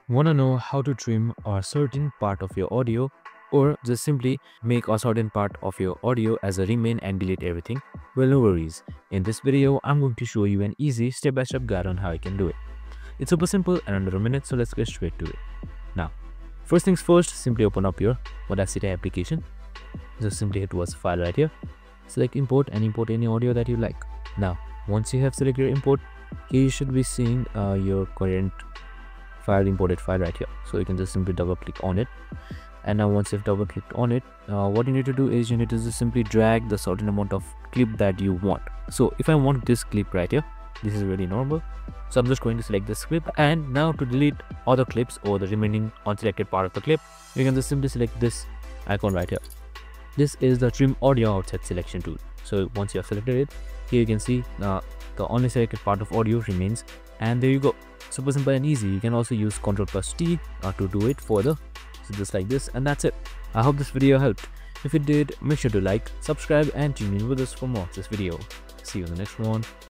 Want to know how to trim a certain part of your audio, or just simply make a certain part of your audio as a remain and delete everything? Well, no worries. In this video, I'm going to show you an easy step-by-step guide on how you can do it. It's super simple and under a minute, so let's get straight to it. Now, first things first, simply open up your Audacity application. Just simply hit towards file right here. Select import and import any audio that you like. Now, once you have selected your import, here you should be seeing your current imported file right here. So you can just simply double click on it. And now once you've double clicked on it, what you need to do is you need to just simply drag the certain amount of clip that you want. So if I want this clip right here, this is really normal. So I'm just going to select this clip, and now to delete other clips or the remaining unselected part of the clip, you can just simply select this icon right here. This is the trim audio outside selection tool. So once you have selected it, here you can see the only selected part of audio remains, and there you go. Super simple and easy. You can also use Ctrl+T to do it further. So just like this, and that's it. I hope this video helped. If it did, make sure to like, subscribe, and tune in with us for more of this video. See you in the next one.